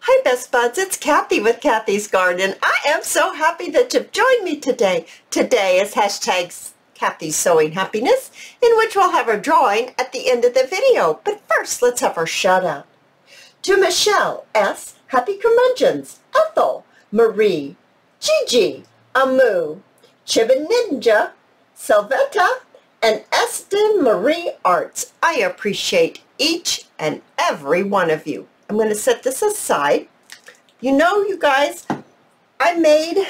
Hi Best Buds, it's Cathy with Cathy's Garden. I am so happy that you've joined me today. Today is hashtag Cathy's Sewing Happiness, in which we'll have our drawing at the end of the video. But first, let's have our shout out. To Michelle S., Happy Curmudgeons, Ethel, Marie, Gigi, Amu, Chibin Ninja, Selvetta, and Eston Marie Arts. I appreciate each and every one of you. I'm going to set this aside. You know, you guys, I made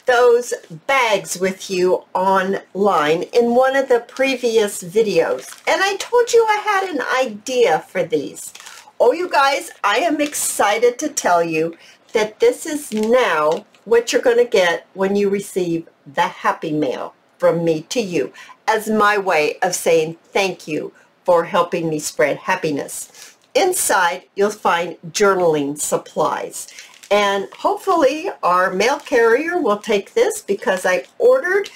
those bags with you online in one of the previous videos, and I told you I had an idea for these. Oh, you guys, I am excited to tell you that this is now what you're going to get when you receive the Happy Mail from me to you, as my way of saying thank you for helping me spread happiness. Inside, you'll find journaling supplies. And hopefully our mail carrier will take this, because I ordered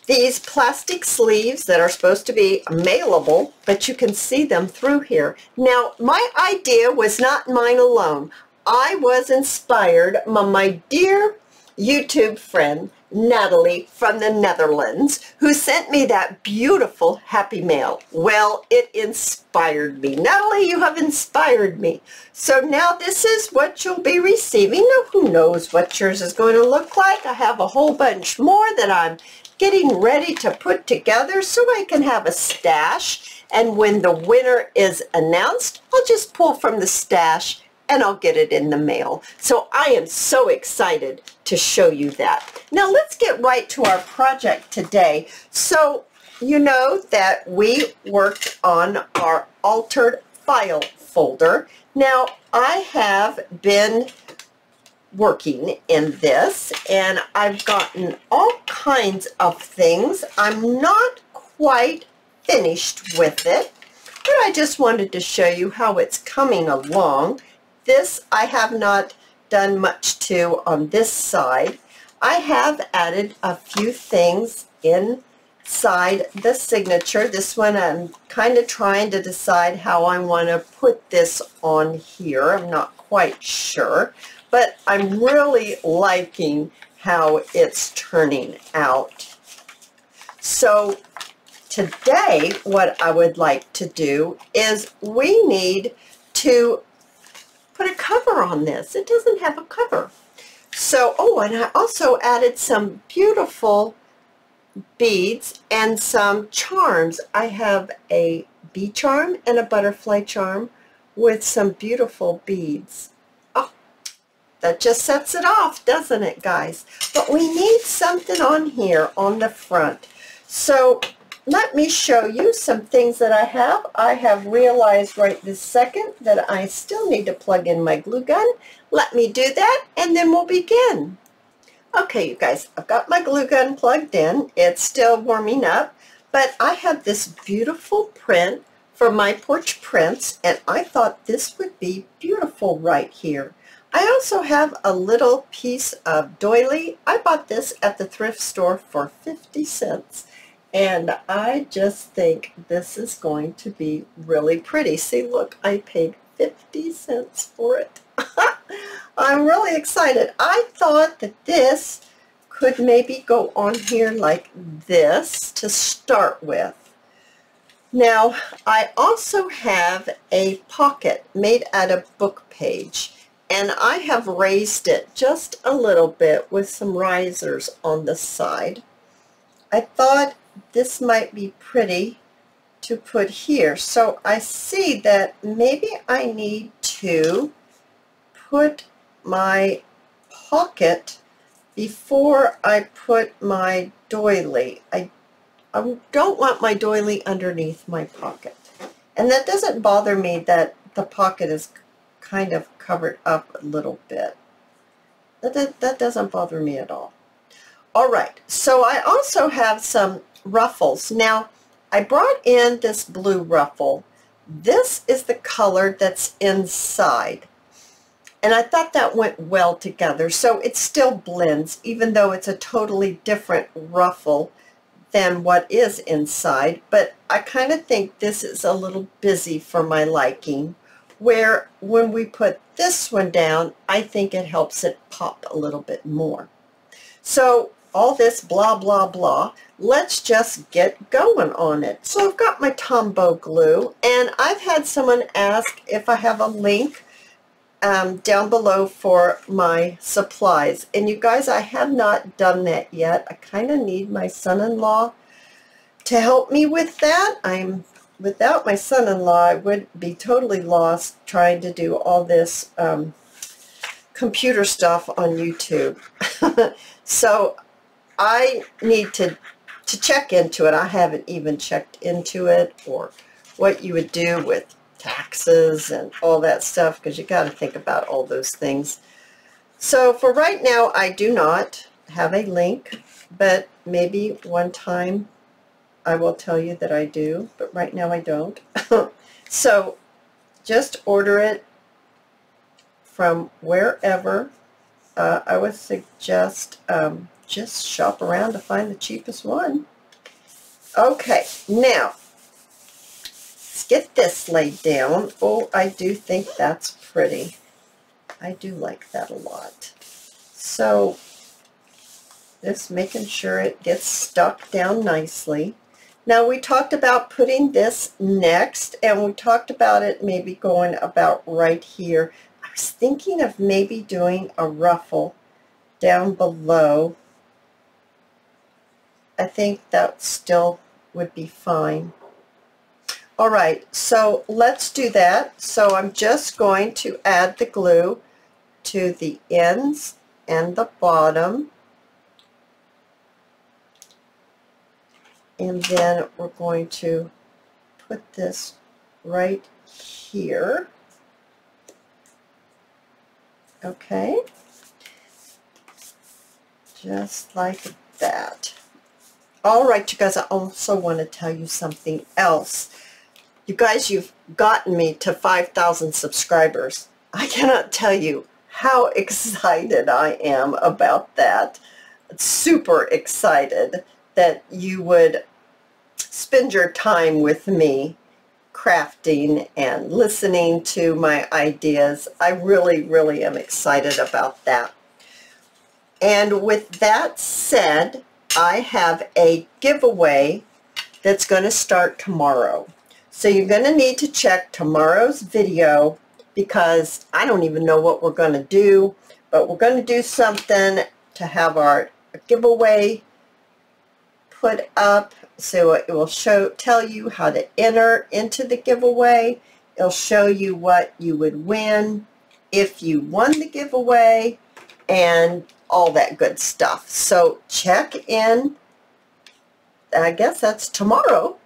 these plastic sleeves that are supposed to be mailable, but you can see them through here. Now, my idea was not mine alone. I was inspired by my dear YouTube friend, Natalie from the Netherlands, who sent me that beautiful Happy Mail. Well, it inspired me. Natalie, you have inspired me. So now this is what you'll be receiving. Now, who knows what yours is going to look like? I have a whole bunch more that I'm getting ready to put together so I can have a stash. And when the winner is announced, I'll just pull from the stash and I'll get it in the mail. So I am so excited to show you that. Now let's get right to our project today. So you know that we worked on our altered file folder. Now I have been working in this and I've gotten all kinds of things. I'm not quite finished with it, but I just wanted to show you how it's coming along. This I have not done much to on this side. I have added a few things inside the signature. This one I'm kind of trying to decide how I want to put this on here. I'm not quite sure, but I'm really liking how it's turning out. So today what I would like to do is we need to put a cover on this. It doesn't have a cover. So, oh, and I also added some beautiful beads and some charms. I have a bee charm and a butterfly charm with some beautiful beads. Oh, that just sets it off, doesn't it, guys? But we need something on here on the front. So let me show you some things that I have. I have realized right this second that I still need to plug in my glue gun. Let me do that and then we'll begin. Okay, you guys, I've got my glue gun plugged in. It's still warming up, but I have this beautiful print from My Porch Prints, and I thought this would be beautiful right here. I also have a little piece of doily. I bought this at the thrift store for 50 cents. And I just think this is going to be really pretty. See, look, I paid 50 cents for it. I'm really excited. I thought that this could maybe go on here like this to start with. Now, I also have a pocket made out of book page, and I have raised it just a little bit with some risers on the side. I thought this might be pretty to put here. So I see that maybe I need to put my pocket before I put my doily. I don't want my doily underneath my pocket. And that doesn't bother me that the pocket is kind of covered up a little bit. That doesn't bother me at all. All right, so I also have some ruffles. Now, I brought in this blue ruffle. This is the color that's inside. And I thought that went well together. So it still blends, even though it's a totally different ruffle than what is inside. But I kind of think this is a little busy for my liking. where when we put this one down, I think it helps it pop a little bit more. So all this blah, blah, blah, let's just get going on it. So I've got my Tombow glue, and I've had someone ask if I have a link down below for my supplies. And you guys, I have not done that yet. I kind of need my son-in-law to help me with that. Without my son-in-law, I would be totally lost trying to do all this computer stuff on YouTube. So I need to check into it. I haven't even checked into it, or what you would do with taxes and all that stuff, because you got to think about all those things. So for right now, I do not have a link, but maybe one time I will tell you that I do, but right now I don't. So just order it from wherever. I would suggest just shop around to find the cheapest one. Okay, now let's get this laid down. Oh, I do think that's pretty. I do like that a lot. So just making sure it gets stuck down nicely. Now we talked about putting this next, and we talked about it maybe going about right here. I was thinking of maybe doing a ruffle down below. I think that still would be fine. All right, so let's do that. So I'm just going to add the glue to the ends and the bottom. And then we're going to put this right here. Okay, just like that. All right, you guys, I also want to tell you something else. You guys, you've gotten me to 5,000 subscribers. I cannot tell you how excited I am about that. Super excited that you would spend your time with me crafting and listening to my ideas. I really, really am excited about that. And with that said, I have a giveaway that's going to start tomorrow. So you're going to need to check tomorrow's video, because I don't even know what we're going to do, but we're going to do something to have our giveaway put up. So it will tell you how to enter into the giveaway. It'll show you what you would win if you won the giveaway and all that good stuff. So check in, I guess that's tomorrow.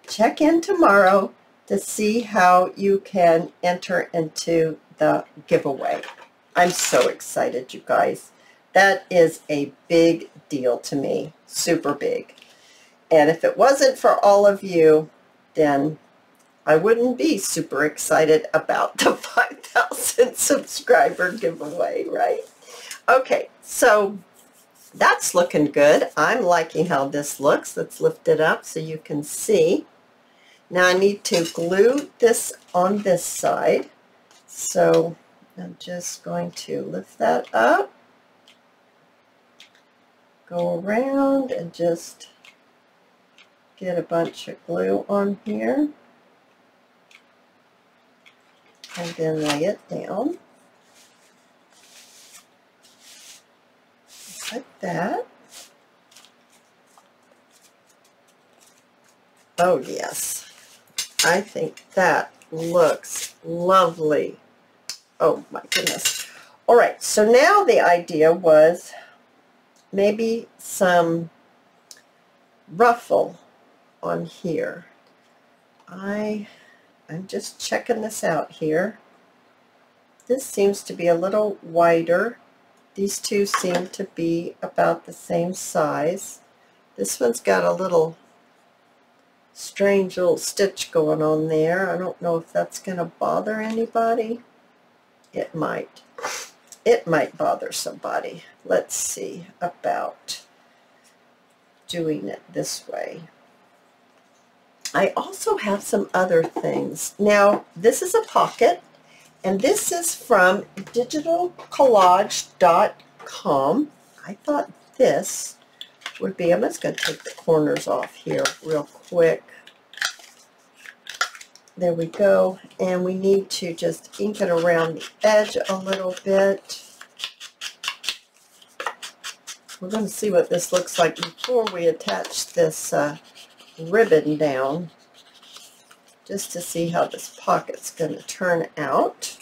Check in tomorrow to see how you can enter into the giveaway. I'm so excited, you guys. That is a big deal to me, super big. And if it wasn't for all of you, then I wouldn't be super excited about the 5,000 subscriber giveaway, right? Okay, so that's looking good. I'm liking how this looks. Let's lift it up so you can see. Now I need to glue this on this side. So I'm just going to lift that up, go around and just get a bunch of glue on here, and then lay it down just like that. Oh yes, I think that looks lovely. Oh my goodness. All right, so now the idea was maybe some ruffle on here. I'm just checking this out here. This seems to be a little wider. These two seem to be about the same size. This one's got a little strange little stitch going on there. I don't know if that's going to bother anybody. It might. It might bother somebody. Let's see about doing it this way. I also have some other things. Now, this is a pocket, And this is from digitalcollage.com. I thought this would be, I'm just going to take the corners off here real quick. There we go. And we need to just ink it around the edge a little bit. We're going to see what this looks like before we attach this ribbon down, just to see how this pocket's going to turn out.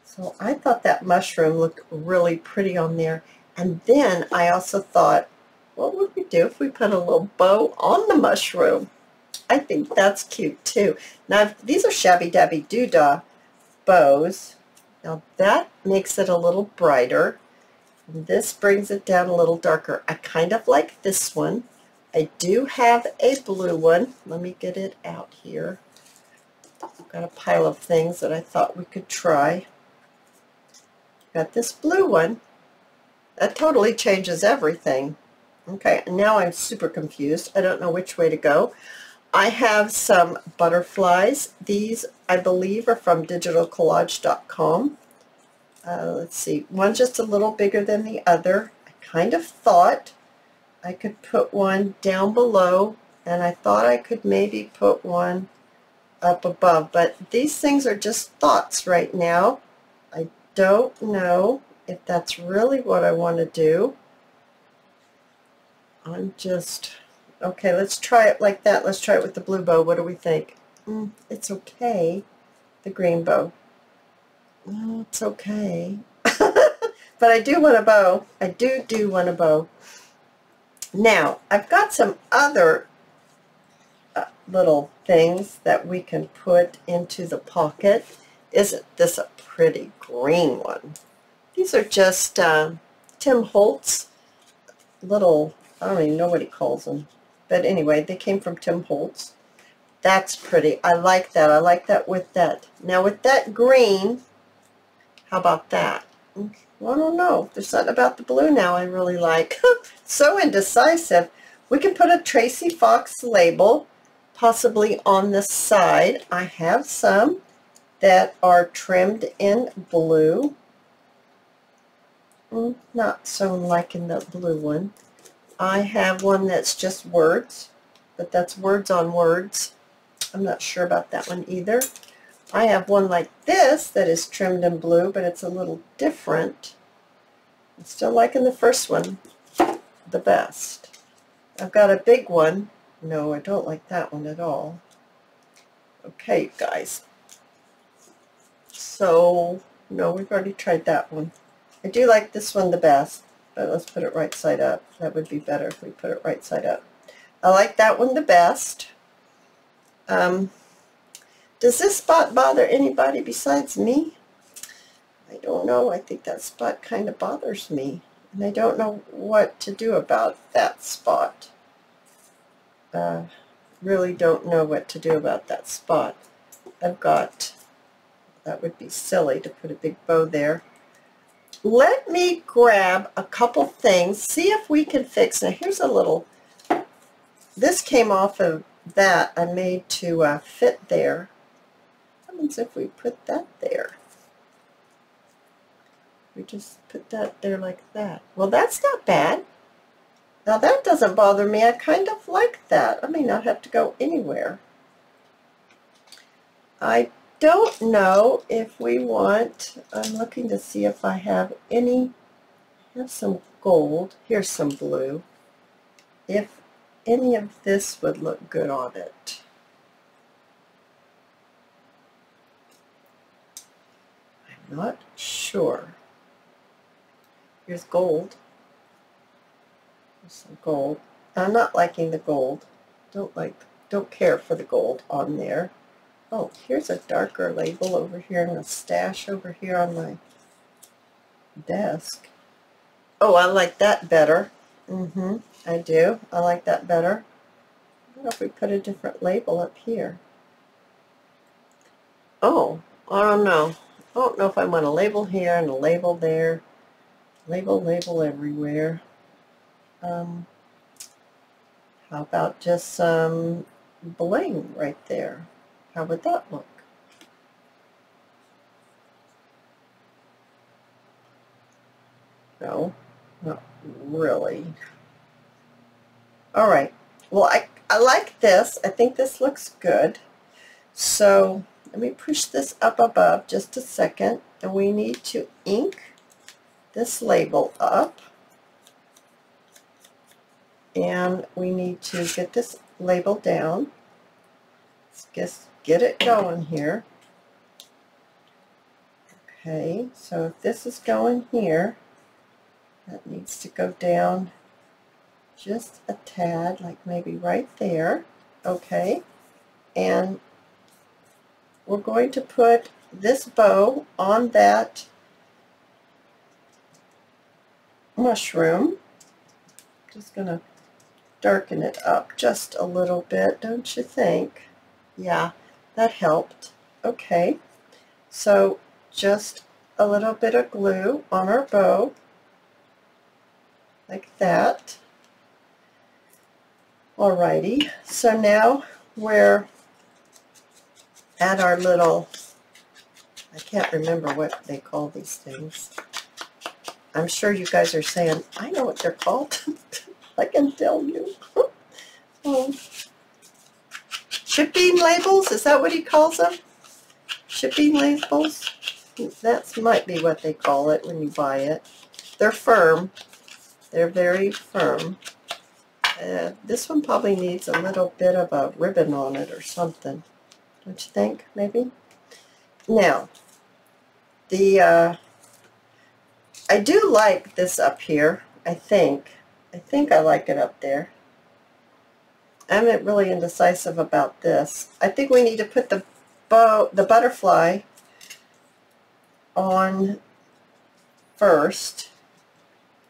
So I thought that mushroom looked really pretty on there. And then I also thought, what would we do if we put a little bow on the mushroom? I think that's cute too. Now, these are Shabby Dabby Doodah bows. Now that makes it a little brighter. And this brings it down a little darker. I kind of like this one. I do have a blue one. Let me get it out here. I've got a pile of things that I thought we could try. Got this blue one. That totally changes everything. Okay, and now I'm super confused. I don't know which way to go. I have some butterflies. These, I believe, are from digitalcollage.com. Let's see, one's just a little bigger than the other. I kind of thought I could put one down below, and I thought I could maybe put one up above, but these things are just thoughts right now. I don't know if that's really what I want to do. I'm just, okay, let's try it like that. Let's try it with the blue bow. What do we think? It's okay. The green bow. It's okay. But I do want a bow. I do want a bow. Now, I've got some other little things that we can put into the pocket. Isn't this a pretty green one? These are just Tim Holtz little, I don't even know what he calls them. But anyway, they came from Tim Holtz. That's pretty. I like that. I like that with that. Now with that green, how about that? Well, I don't know. There's something about the blue now I really like. So indecisive. We can put a Tracy Fox label possibly on the side. I have some that are trimmed in blue. Not so liking the blue one. I have one that's just words, but that's words on words. I'm not sure about that one either. I have one like this that is trimmed in blue, but it's a little different. I'm still liking the first one the best. I've got a big one. No, I don't like that one at all. Okay, you guys. So, no, we've already tried that one. I do like this one the best, but let's put it right side up. That would be better if we put it right side up. I like that one the best. Does this spot bother anybody besides me? I don't know. I think that spot kind of bothers me, and I don't know what to do about that spot. Really don't know what to do about that spot. I've got, that would be silly to put a big bow there. Let me grab a couple things, see if we can fix. Now here's a little, this came off of that I made to fit there. What happens if we put that there? We just put that there like that. Well, that's not bad. Now that doesn't bother me. I kind of like that. I may not have to go anywhere. I don't know if we want, I'm looking to see if I have any, I have some gold, here's some blue, if any of this would look good on it. I'm not sure. Here's gold. Here's some gold. I'm not liking the gold. Don't care for the gold on there. Oh, here's a darker label over here and a stash over here on my desk. Oh, I like that better. I do. I like that better. What if we put a different label up here? Oh, I don't know. I don't know if I want a label here and a label there. Label everywhere. How about just some bling right there? How would that look? No, not really. All right. Well, I like this. I think this looks good. So let me push this up above just a second, and we need to ink this label up. And we need to get this label down. Let's just get it going here. Okay, so if this is going here, that needs to go down just a tad, like maybe right there. Okay, and we're going to put this bow on that mushroom. Just going to darken it up just a little bit, don't you think? Yeah, that helped. Okay, so just a little bit of glue on our bow, like that. Alrighty, so now we're at our little, I can't remember what they call these things. I'm sure you guys are saying, I know what they're called. I can tell you. Shipping labels, is that what he calls them? Shipping labels? That might be what they call it when you buy it. They're firm. They're very firm. This one probably needs a little bit of a ribbon on it or something. Don't you think, maybe? Now, I do like this up here, I think. I think I like it up there. I'm not really indecisive about this. I think we need to put the butterfly on first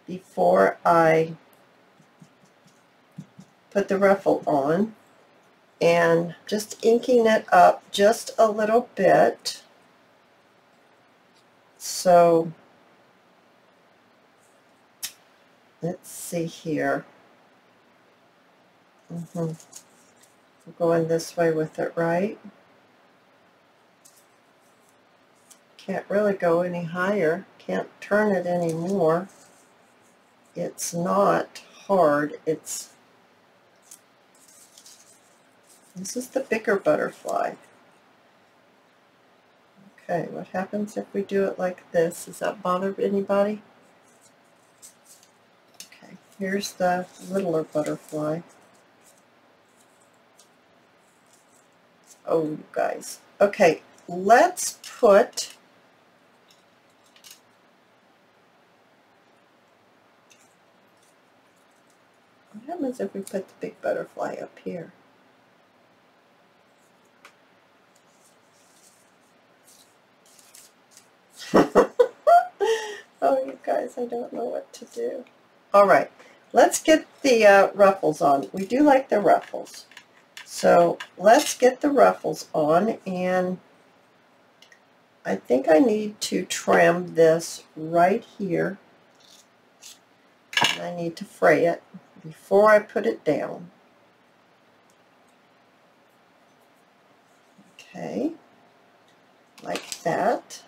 before I put the ruffle on, and just inking it up just a little bit. So let's see here. We're going this way with it, right? Can't really go any higher. Can't turn it anymore. It's not hard. This is the bigger butterfly. Okay, what happens if we do it like this? Does that bother anybody? Okay, here's the littler butterfly. Oh, you guys. Okay, let's put what happens if we put the big butterfly up here? Oh, you guys, I don't know what to do. All right, let's get the ruffles on. We do like the ruffles. So let's get the ruffles on, and I think I need to trim this right here. And I need to fray it before I put it down. Okay, like that.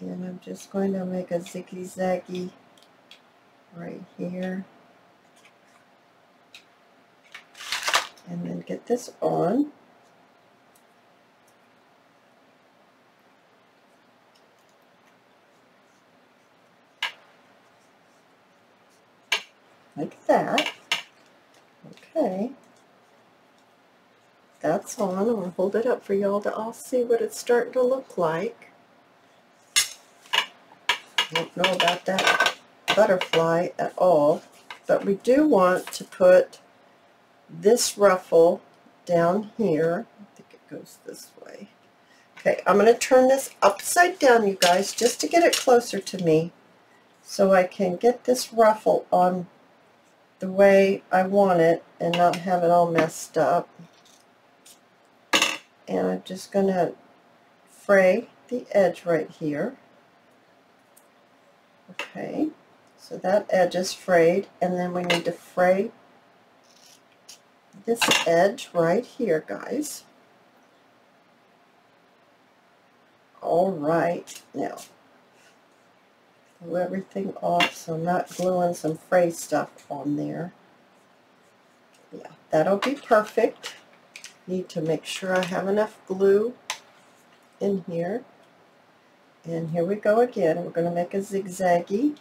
And I'm just going to make a ziggy-zaggy right here. And then get this on. Like that. Okay. That's on. I'm going to hold it up for y'all to all see what it's starting to look like. I don't know about that butterfly at all, but we do want to put this ruffle down here. I think it goes this way. Okay, I'm going to turn this upside down, you guys, just to get it closer to me so I can get this ruffle on the way I want it and not have it all messed up. And I'm just going to fray the edge right here. Okay, so that edge is frayed, and then we need to fray this edge right here, guys. All right, now glue everything off so I'm not gluing some fray stuff on there. Yeah, that'll be perfect. Need to make sure I have enough glue in here. And here we go again. We're going to make a zigzaggy.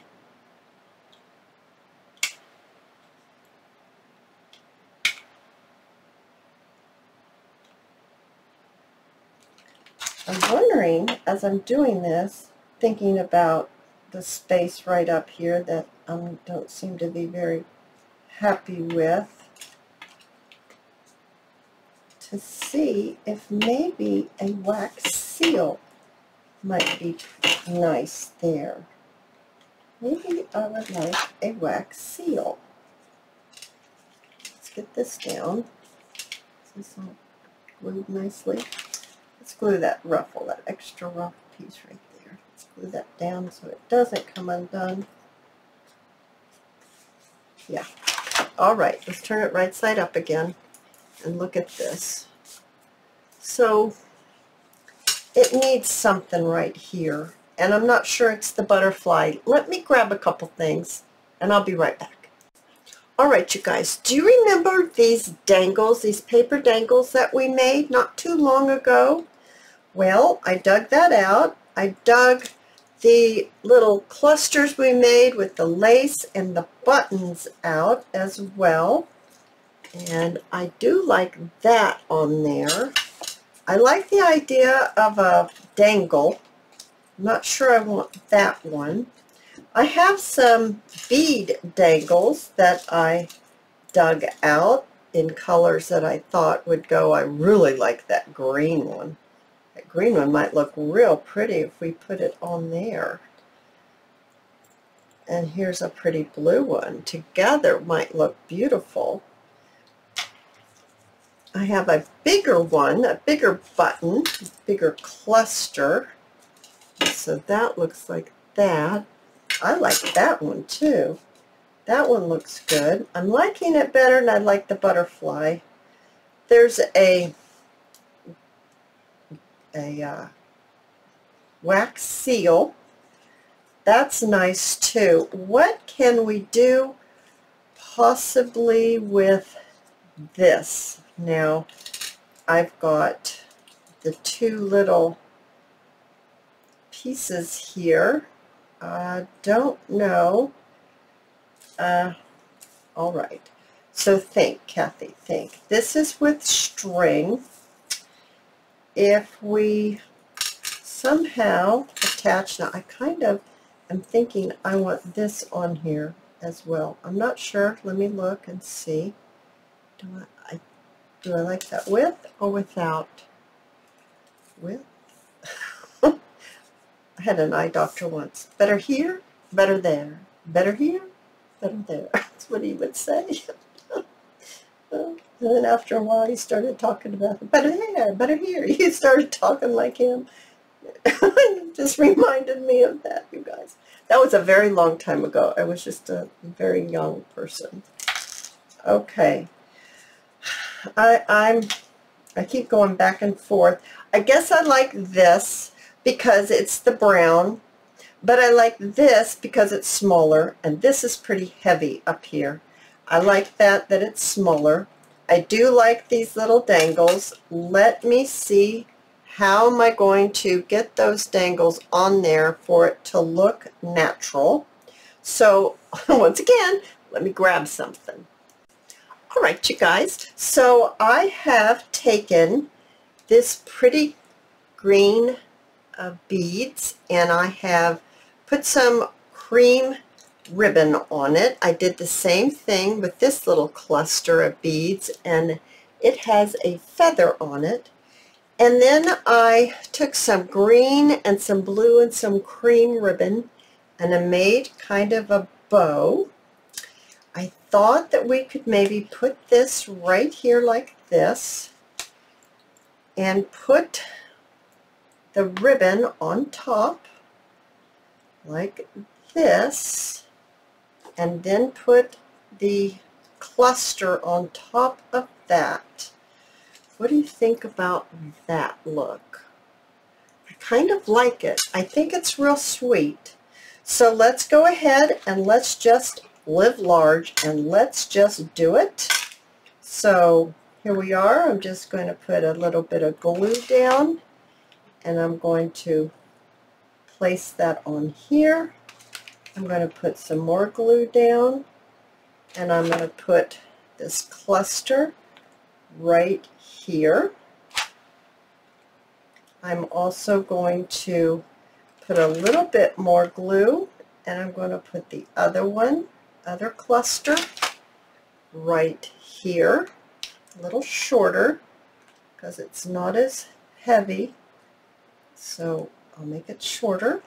I'm wondering, as I'm doing this, thinking about the space right up here that I don't seem to be very happy with, to see if maybe a wax seal might be nice there. Maybe I would like a wax seal. Let's get this down. Is this all glued nicely? Let's glue that ruffle, that extra rough piece right there. Let's glue that down so it doesn't come undone. Yeah. All right, let's turn it right side up again and look at this. So it needs something right here, and I'm not sure it's the butterfly. Let me grab a couple things, and I'll be right back. All right, you guys, do you remember these dangles, these paper dangles that we made not too long ago? Well, I dug that out. I dug the little clusters we made with the lace and the buttons out as well. And I do like that on there. I like the idea of a dangle. I'm not sure I want that one. I have some bead dangles that I dug out in colors that I thought would go. I really like that green one. That green one might look real pretty if we put it on there. And here's a pretty blue one. Together might look beautiful. I have a bigger one, a bigger button, bigger cluster. So that looks like that. I like that one too. That one looks good. I'm liking it better, and I like the butterfly. There's a wax seal. That's nice too. What can we do possibly with this? Now, I've got the two little pieces here. I don't know. All right. So think, Kathy, think. This is with string. If we somehow attach, now I kind of am thinking I want this on here as well. I'm not sure. Let me look and see. Do I like that with or without? With? I had an eye doctor once. Better here, better there. Better here, better there. That's what he would say. And then after a while, he started talking about better there, better here. He started talking like him. It just reminded me of that, you guys. That was a very long time ago. I was just a very young person. Okay. I keep going back and forth. I guess I like this because it's the brown, but I like this because it's smaller, and this is pretty heavy up here. I like that it's smaller. I do like these little dangles. Let me see, how am I going to get those dangles on there for it to look natural? So once again, let me grab something. All right, you guys, so I have taken this pretty green beads, and I have put some cream ribbon on it. I did the same thing with this little cluster of beads, and it has a feather on it. And then I took some green and some blue and some cream ribbon, and I made kind of a bow. I thought that we could maybe put this right here like this and put the ribbon on top like this, and then put the cluster on top of that. What do you think about that look? I kind of like it. I think it's real sweet. So let's go ahead and let's just live large and let's just do it. So here we are. I'm just going to put a little bit of glue down, and I'm going to place that on here. I'm going to put some more glue down, and I'm going to put this cluster right here. I'm also going to put a little bit more glue, and I'm going to put the other cluster right here, a little shorter because it's not as heavy, so I'll make it shorter.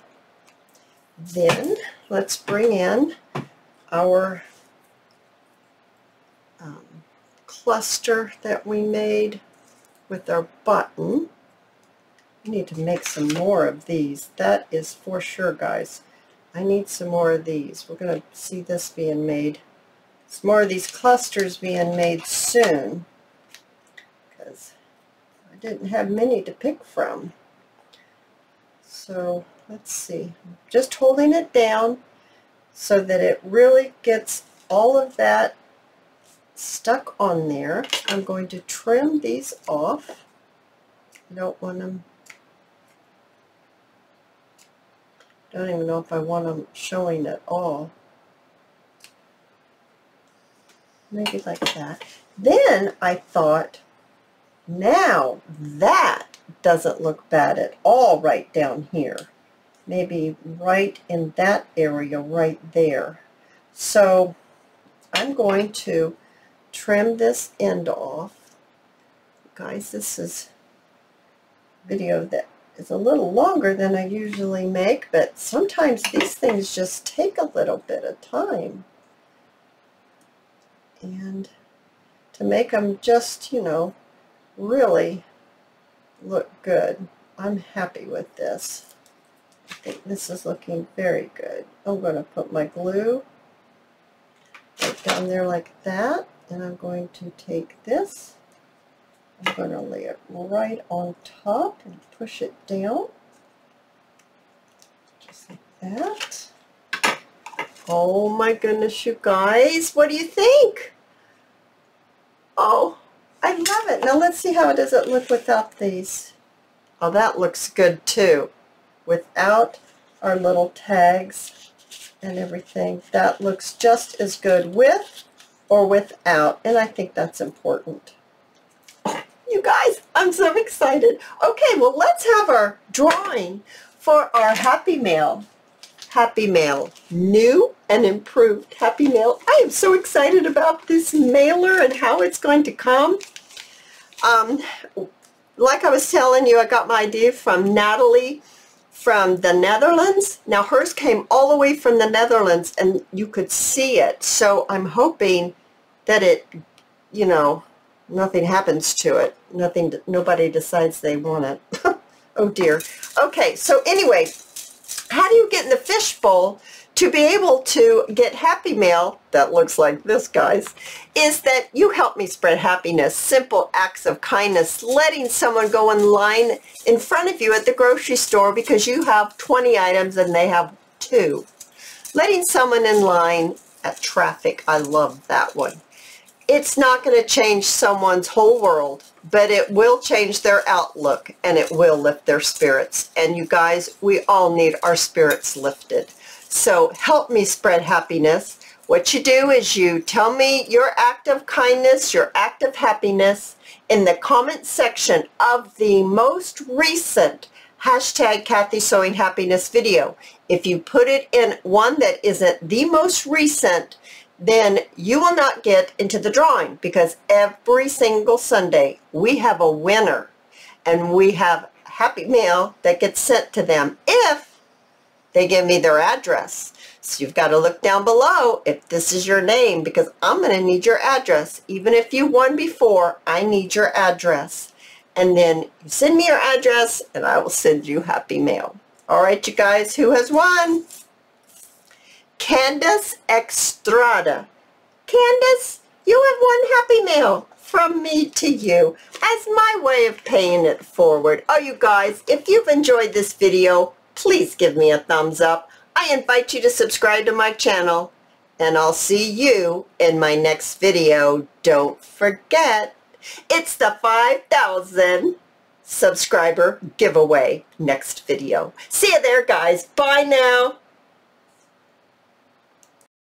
Then let's bring in our cluster that we made with our button. I need to make some more of these. That is for sure, guys. I need some more of these. We're going to see this being made. Some more of these clusters being made soon, because I didn't have many to pick from. So let's see. I'm just holding it down so that it really gets all of that stuck on there. I'm going to trim these off. I don't want them. Don't even know if I want them showing at all. Maybe like that. Then I thought, now that doesn't look bad at all right down here. Maybe right in that area right there. So I'm going to trim this end off. Guys, this is a video that is a little longer than I usually make, but sometimes these things just take a little bit of time. And to make them just, you know, really look good. I'm happy with this. I think this is looking very good. I'm going to put my glue right down there like that, and I'm going to take this. I'm going to lay it right on top and push it down, just like that. Oh my goodness, you guys, what do you think? Oh, I love it. Now let's see how does it look without these. Oh, that looks good too. Without our little tags and everything, that looks just as good with or without, and I think that's important. You guys, I'm so excited. Okay, well, let's have our drawing for our Happy Mail. Happy Mail, new and improved Happy Mail. I am so excited about this mailer and how it's going to come. Like I was telling you, I got my idea from Natalie from the Netherlands. Now hers came all the way from the Netherlands, and you could see it. So I'm hoping that it, you know, nothing happens to it. Nobody decides they want it. Oh dear. Okay, so anyway, how do you get in the fishbowl to be able to get Happy Mail that looks like this, guys? Is that you help me spread happiness, simple acts of kindness, letting someone go in line in front of you at the grocery store because you have 20 items and they have 2. Letting someone in line at traffic, I love that one. It's not going to change someone's whole world, but it will change their outlook, and it will lift their spirits. And you guys, we all need our spirits lifted. So help me spread happiness. What you do is you tell me your act of kindness, your act of happiness in the comment section of the most recent hashtag cathysowinghappiness video. If you put it in one that isn't the most recent, then you will not get into the drawing, because every single Sunday we have a winner and we have Happy Mail that gets sent to them if they give me their address. So you've got to look down below if this is your name, because I'm going to need your address. Even if you won before, I need your address. And then you send me your address and I will send you Happy Mail. All right, you guys, who has won? Candace Estrada. Candace, you have won Happy Mail from me to you as my way of paying it forward. Oh, you guys, if you've enjoyed this video, please give me a thumbs up. I invite you to subscribe to my channel, and I'll see you in my next video. Don't forget, it's the 5,000 subscriber giveaway next video. See you there, guys. Bye now.